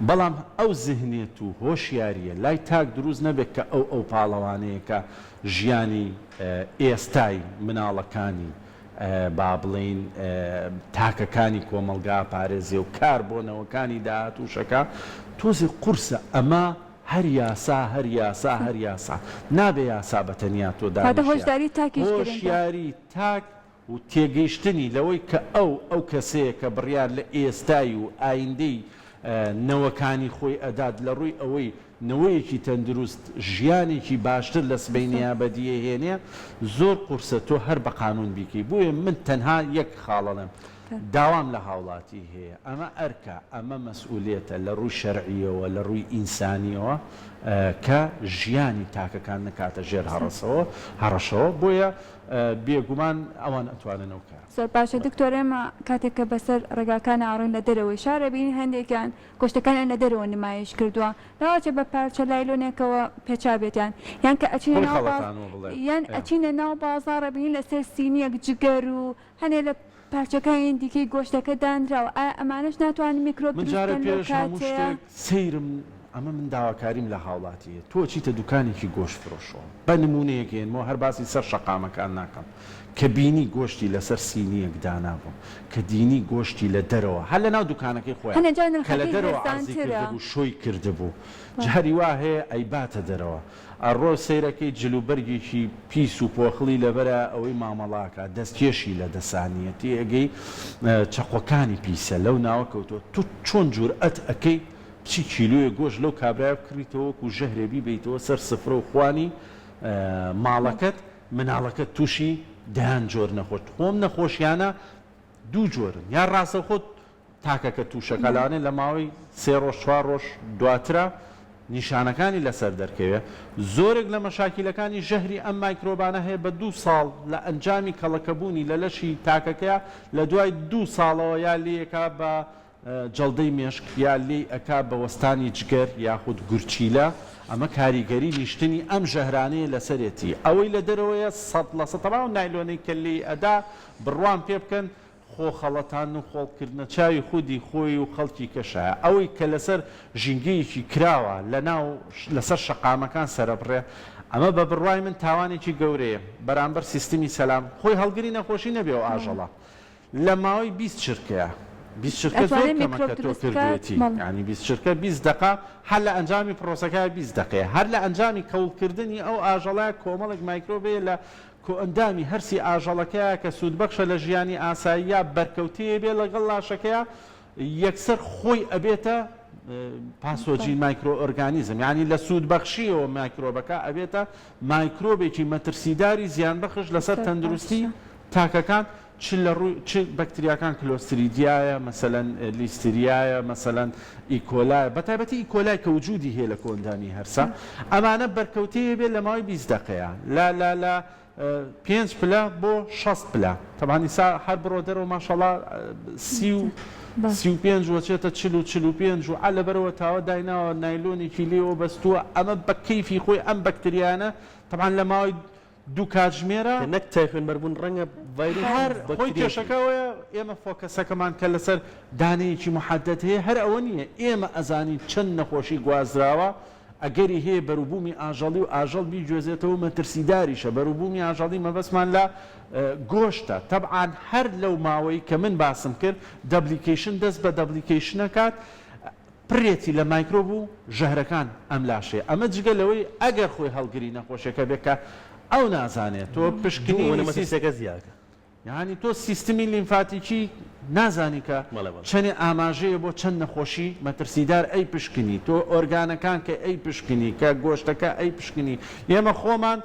بەڵام ئەو زهنێت و هۆشیاریە لای تاک دروست نەبێت کە ئەو پاڵەوانەیە کە ژیانی ئێستای مناڵەکانی با بڵین تاکەکانی کۆمەلگا پارێزی و کار بۆنەوەکانی داهاتووشەکە تۆزی قورسە ئەمە هەر یاسا نابێ یاسا بە تەنیا تۆ هۆشیاری تاک و تێگەیشتنی لەوەی کە ئەو کەسەیە کە بڕیار لە ئێستای و ئایندەی نەوەکانی خۆی ئەدات لە ڕووی ئەوەی نەوەیەکی تەندروست ژیانێکی باشتر لە سبەینیا بەدیە هێنێ زۆر قورسە تۆ هەر بە قانون بیکەی بۆیە من تەنها یەک خاڵەڵم داوام لە هاوڵاتی هەیە ئەمە ئەرکە ئەمە مەسئولێتە لە ڕووی شەرعیەوە لە ڕووی ئینسانیەوە کە ژیانی تاکەکان نکاتە ژێر هەڕەشەوە بۆیە بێگومان ئەوان ئەتواننەوە کار زۆر باشە دکتۆر ئێمە کاتێککە بەسەر ڕێگاکان ئاڕۆین لە دەرەوەی شارە بینی هەندێکیان گۆشتەکان لە دەرەوە نمایش کردووە لاواچە بە پارچە لایلۆنێکەوە پێچابێتیان یان کە یان ئەچینە ناو بازاڕە بین لەسەر سینیەک جگەر و هەنێ لە پارچەکانی دیکەی گۆشتەکە دانراوە ئەمانش ناتوانین میکرۆب سەیرم ئەمە من داواکاریم لە هاوڵاتیە تۆ چیتە دوکانێکی گۆشت فرۆشەوە بە نمونەیەکێنەوە هەر باسی سەر شەقامەکان ناکەم کە بینی گۆشتی لەسەر سینیەک دانابوو کە دینی گۆشتی لە دەرەوە هەر لە ناو دوکانەکەی خۆیان کە لە دەرەوە عەرزی کردبوو شۆی کردبوو جاری وا هەیە ئەیباتە دەرەوە ئەڕۆ سەیرەکەی جلوبەرگێکی پیس و پۆخڵی لەبەرە ئەوەی مامەڵاکە دەستکێشی لە دەسانیەتی ئەگەی چەقۆکانی پیسە لەو ناوە کەوتۆ تو چۆن جورئەت ئەەکەی چی کیلویە گۆشت لەو کابرای بکڕیتەوە و ژەهرێبی بیتەوە سەر سفرە و خوانی ماڵەکەت مناڵەکەت تووشی دەیان جۆر نەخۆش خۆم نەخۆشیانە دوو جۆرن یان ڕاستە خۆت تاکەکە تووشەکەلانێ لە ماوەی 3 ڕۆژ 4 ڕۆژ دواترە نیشانەکانی لەسەر دەرکەوێت زۆرێک لە مەشاکیلەکانی ژەهری ئەم مایکرۆبانە هەیە بە 2 ساڵ لە ئەنجامی کەڵەکەبوونی لە لەشی تاکەکەیە لە دوای 2 ساڵەوە یا لێیەکە بە جەڵدەی مێشک یا لێ ئەکا بە وەستانی جگەر یاخود گورچیلە ئەمە کاریگەری نیشتنی ئەم ژەهرانەیە لەسەرێتی ئەوەی لە دەرەوەیە 100% تەواو نایلۆنەی کە لێ ئەدا بڕوان پێ بکەن خۆ خەڵەتان و خۆڵکردنە چاوی خودی خۆی و خەڵکی کەشایە ئەوەی کە لەسەر ژینگەیەکی کراوە لەسەر شەقامەکان سەرەبڕێ ئەمە بە بڕوای من تاوانێکی گەورەیە بەرامبەر سیستمی سەلام خۆی هەڵگری نەخۆشی نەبێ و ئاژەڵە لە ماوەی 20 چرکەیە 20 شرکە زۆر کەمە کە تۆ کردوێتی ینی 20 شرکە 20 دقه هەر لە ئەنجامی پرۆسەکە 20 دقەیە هەر لە ئەنجامی کەوڵکردنی ئەو ئاژەڵە کۆمەڵێک مایکرۆبەیە لە کۆئەندامی هەرسی ئاژەڵەکەیە کە سوودبەخشە لە ژیانی ئاساییە بەرکەوتەیە بێ لەگەڵ لاشەکەیە یەکسەر خۆی ئەبێتە پاسۆجین مایکرۆ ئۆرگانیزم یعنی لە سوودبەخشیەوە مایکرۆبەکە ئەبێتە مایکرۆبێکی مەترسیداری زیانبەخش لەسەر تەندروستی تاکەکان چ بەکتریاکان کلۆستریدیایە مەسەلەن لیستریایە مەسەلەن ئیکۆلای بەتایبەتی ئیکۆلای کە وجودی هەیە لە کۆندامی هەرسا ئەمانە بەرکەوتەیە بێت لە ماوەی 20 دقەیە لە 5 پلە بۆ 6 پلە تەبانی سا هەر بڕۆ دەرەوە ماشەڵا 30 35 وچێتە 45 و عە لەبەرەوە تاوە دایناوە نایلۆنێکی لێەوە بەستووە ئەمە بە کەیفی خۆی ئەم بەکتریانە طبعاً لە ماوەی دوو کاتژمێرە نەک تای خوێنبەربوون ڕەنگە هەر خۆی کێشەکەوەیە ئێمە فۆکەسەکەمان کە لەسەر دانەیەکی محەدەت هەیە هەر ئەوە نییە ئێمە ئەزانین چەند نەخۆشی گوازراوە ئەگەری هەیە بەروبوومی ئاژەڵی و ئاژەڵ بیگوێزێتەوە مەترسیداریشە بەروبوومی ئاژەڵی مەبەسمان لە گۆشتە طبعاً هەر لەو ماوەی کە من باسم کرد دەبلیکیشن دەست بە دەبلیکیشنەکات پرێتی لە مایکرۆ بوو ژەهرەکان ئەم لاشێ ئەمە جگە لەوەی ئەگەر خۆی هەڵگری نەخۆشیەکە بێکە ئەو نازانێت تۆ پشکنی مەسیسەکە زیاکە یعنی تۆ سیستمی لیمفاتیکی نازانی کە چەندێ ئاماژەیە بۆ چەند نەخۆشی مەترسیدار ئەی پشکنی تۆ ئۆرگانەکان کە ئەی پشکنی کە گۆشتەکە ئەی پشکنی ئێمە خۆمان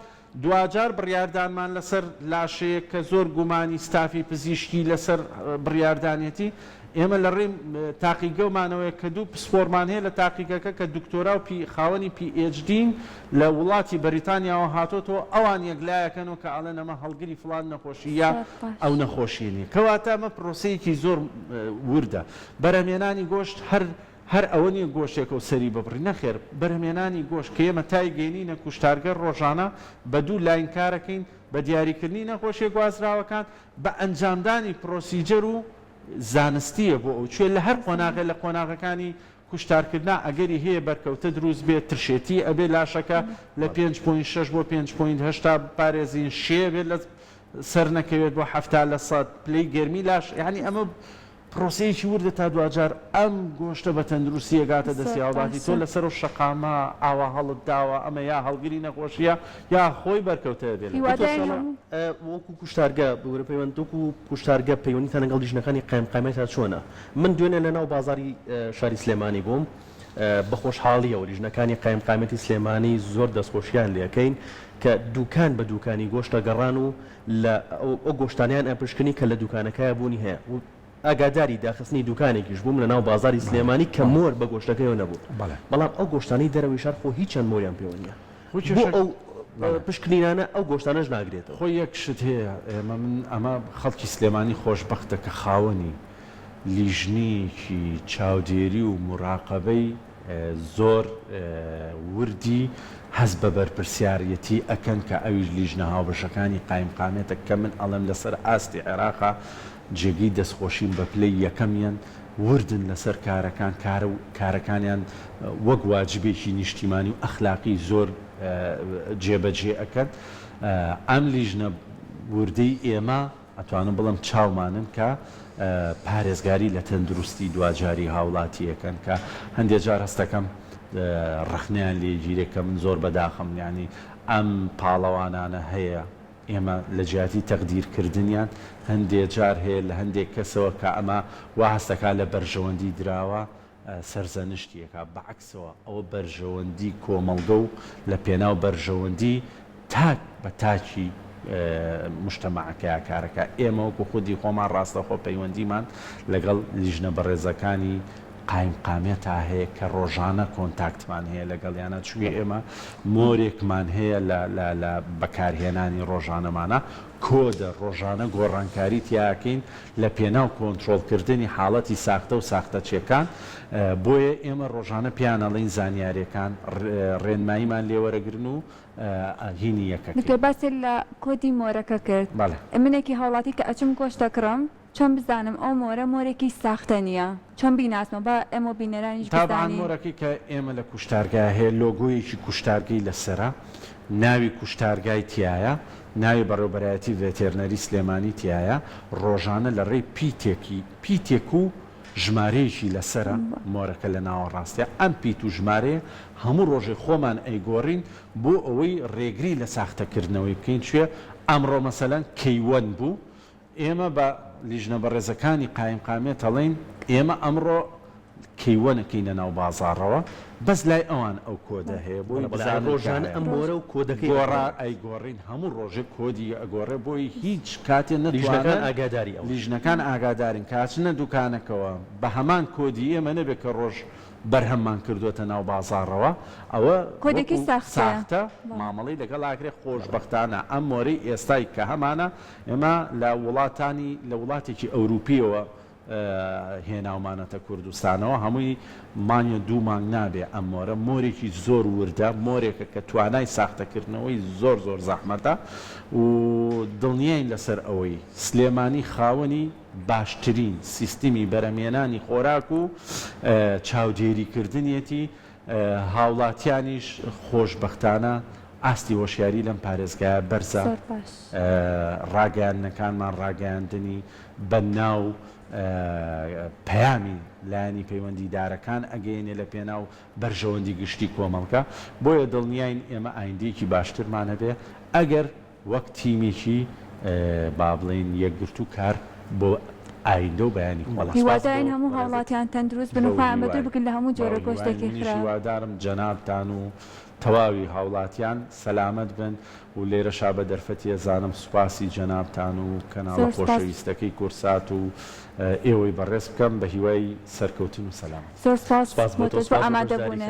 دوجار بڕیاردانمان لەسەر لاشەیە کە زۆر گومانی ستافی پزیشکی لەسەر بڕیاردانێتی ئێمە لە ڕێم تاقیگەمانەوەی کە دوو پسپۆرمان هەیە لە تاقیگەکە کە دکتۆرا و خاوەنی PhD لە وڵاتی بەریتانیاوە هاتۆتەوە ئەوان یەکلایەکەنەوە کە ئاڵێن ئەمە هەڵگری فڵان نەخۆشی یا ئەو نەخۆشیێنی کەواتە ئەمە پرۆسەیەکی زۆر وردە بەرهەمێنانی گۆشت هەر ئەوە نیە گۆشتێکە و سەری ببڕی نەخێر بەرهەمێنانی گۆشت کە ئێمە تای گەینینە کوشتارگە ڕۆژانە بە دوو لاین کارەکەین بە دیاریکردنی نەخۆشیە گوازراوەکان بە ئەنجامدانی پرۆسیجەر و زانستیە بۆ ئەو کوێ لە هەر قۆناغێ لە قۆناغەکانی کوشتارکردنا ئەگەری هەیە بەرکەوتە دروست بێت ترشێتی ئەبێ لاشەکە لە 5.6 بۆ 5.8 پارێزین شێ بێت لە سەر نەکەوێت بۆ 70 لە 100 پلەی گەرمی لاش یعنی ئەمە پرۆسەیەکی وردە تا دوجار ئەم گۆشتە بە تەندروستی ئەگاتە دەستیاوباتی تۆ لەسەر و شەقامە ئاوا هەڵت داوە ئەمە یا هەڵگری نەخۆشیە یا خۆی بەرکەوتە بێت وەکو کوشتارگە بەورە پەیوەندوەکو کوشتارگە پەیوەندیتان لەگەڵ لیژنەکانی قایمقامێتە چۆنە من دوێنێ لە ناو بازاری شاری سلێمانی بووم بە خۆشحاڵیەوە لیژنەکانی قایمقامەتی سلێمانی زۆر دەستخۆشیان لێەکەین کە دوکان بە دوکانی گۆشتە گەڕان و لە ئەو گۆشتانیان ئەپشکنی کە لە دوکانەکەی بوونی هەیە ئاگاداری داخستنی دوکانێکیش بووم لە ناو بازاری سلێمانی کە مۆر بە گۆشتەکەیەوە نەبوو بەڵام ئەو گۆشتانی دەرەوەی شار خۆ هیچ چەند مۆریان پێوە نییە بۆ ئەو پشکنینانە ئەو گۆشتانەش ناگرێتەوە خۆی یەک شت هەیە ئەمە خەڵکی سلێمانی خۆشبەختە کە خاوەنی لیژنیکی چاودێری و مراقبەی زۆر وردی هەز بە بەرپرسیارەتی ئەکەن کە ئەویش لیژنە هاوبەشەکانی قایمقامێتە کە من ئەڵێم لەسەر ئاستی عێراقا جێگەی دەستخۆشین بە پلەی یەکەمیان وردن لەسەر کارەکان کارەکانیان وەک واجبێکی نیشتیمانی و ئەخلاقی زۆر جێبەجێ ئەکەن ئەم لیژنە وردەی ئێمە ئەتوانم بڵم چاومانن کە پارێزگاری لە تەندروستی دواجاری هاوڵاتیەکەن کە هەندێک جار هەستەکەم ڕخنیان لێگیرێکە من زۆر بەداخم ینی ئەم پاڵەوانانە هەیە ئێمە لە جیاتی تەقدیرکردنیان هەندێک جار هەیە لە هەندێک کەسەوە کە ئەمە وا هەستەکە لە بەرژەوەندی دراوە سەرزەنشتیەکە بەعکسەوە ئەوە بەرژەوەندی کۆمەڵگە و لە پێناو بەرژەوەندی تاک بە تاکی مشتەمەعەکەیە کارەکە ئێمە وەکو خودی خۆمان ڕاستەخۆ پەیوەندیمان لەگەڵ لیژنە بەڕێزەکانی قایمقامێتە هەیە کە ڕۆژانە کۆنتاکتمان هەیە لەگەڵیانە چوێ ئێمە مۆرێکمان هەیە لە بەکارهێنانی ڕۆژانەمانە کۆدە ڕۆژانە گۆڕانکاری تیاکەین لە پێناو کۆنتترۆلکردنی حاڵەتی ساختە و ساختەچیەکان بۆیە ئێمە ڕۆژانە پیانەڵین زانیاریەکان ڕێنماییمان لێوەرەگرن و هینی یەکە باسی لە کۆدی مۆرەکە کرد منێکی هاوڵاتی کە ئەچم گۆشتە کڕم چۆن بزانم ئەو مۆرە مۆرێکی ساختە نییە چۆن بیناسمە بە ئەمە بینەرانیش تاوان مۆرەکەی کە ئێمە لە کوشتارگای هەیە لۆگۆیەکی کوشتارگەی لەسرە ناوی کوشتارگای تایە ناوی بەڕێوەبەرایەتی ڤێتێرنەری سلێمانی تایە ڕۆژانە لە ڕێی پیتێک و ژمارەیەکی لەسرە مۆرەکە لە ناوەڕاستیە ئەم پیت و ژمارەیە هەموو ڕۆژێ خۆمان ئەیگۆڕین بۆ ئەوەی ڕێگری لە ساختەکردنەوەی بکەین کوێ ئەمڕۆ مەسەلەن کەیوەن بوو ئێمە بە لیژنە بەڕێزەکانی قایمقامێت ئەڵێن ئێمە ئەمڕۆ کەیوەنەکەینە ناو بازاڕەوە بەس لای ئەوان ئەو کۆدە هەیە بۆی ڕۆژانە ئەم مۆرە و کۆدەکەی گۆڕا ئەیگۆڕین هەموو ڕۆژێک کۆدی ئەگۆڕێ بۆی هیچ کاتێ لیژنەکان ئاگاداری لیژنەکان ئاگادارین کاتچنە دوکانەکەەوە بە هەمان کۆدی ئێمە نەبێت کە ڕۆژ بەرهەممان کردوێتە ناو بازاڕەوە ئەوە کۆدێکی ساختە مامەڵی لەگەڵ ئاگرێ خۆشبەختانە ئەم مۆرەی ئێستای کە هەمانە ئێمە لە وڵاتانی لە وڵاتێکی ئەوروپیەوە هێناومانەتە کوردستانەوە هەمووی مانیە دوو مانگ نابێ ئەمۆرە مۆرێکی زۆر وردە مۆرێکە کە توانای ساختەکردنەوەی زۆر زۆر زەحمەتە و دڵنیاین لەسەر ئەوەی سلێمانی خاوەنی باشترین سیستمی بەرەمێنانی خۆراک و چاودێریکردنیەتی هاوڵاتیانیش خۆشبەختانە ئاستی هۆشیاری لەم پارێزگایە بەرزە ڕاگەیاندنەکانمان ڕاگەیاندنی بە ناو پەیامی لایەنی پەیوەندیدارەکان ئەگەیەنێ لە پێناو بەرژەوەندی گشتی کۆمەڵکە بۆیە دڵنیاین ئێمە ئایندێکی باشترمان هەبێ ئەگەر وەک تیمێکی با بڵێن یەکگرت و کار بۆ ئایندە و بەیانی هیوادارین هەموو هاوڵاتیان تەندروست بن و خۆیان بکن لە هەموو جۆرە گۆشتێکی خراپ. هیوادارم جەنابتان و تەواوی هاوڵاتیان سەلامەت بن و لێرە شا بە دەرفەتی ئەزانم سوپاسی جەنابتان و کەناڵە خۆشەویستەکەی کورسات و ئێوەی بەڕێز بکەم بە هیوای سەرکەوتن و سەلام. زۆر سپاس بۆ ئامادەبوونە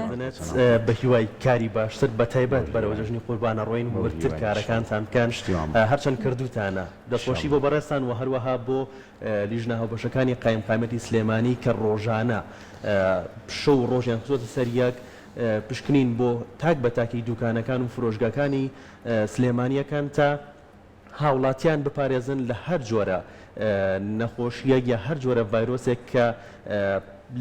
بە هیوای کاری باشتر بە تایبەت بەرەوە جژنی قوربانە ڕۆین ورتر کارەکانتان بکەن هەرچەند کردوتانە دەستخۆشی بۆ بەڕێستان و هەروەها بۆ لیژنە هاوبەشەکانی قایمقامەتی سلێمانی کە ڕۆژانە شەو ڕۆژیان زۆتە سەر یەک پشکنین بۆ تاک بە تاکی دوکانەکان و فرۆشگاکانی سلێمانیەکان تا هاوڵاتیان بپارێزن لە هەر جۆرە نەخۆشیە یا هەر جۆرە ڤایرۆسێک کە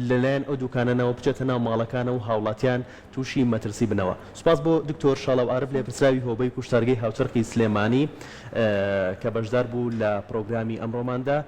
لەلایەن ئەو دوکانەنەوە بچێتە ناو ماڵەکانە و هاوڵاتیان تووشی مەترسی بنەوە. سوپاس بۆ دکتۆر شاڵەو عارف لێپرسراوی هۆبەی کوشتارگەی هاوچەرخی سلێمانی کە بەشدار بوو لە پرۆگرامی ئەمڕۆماندا.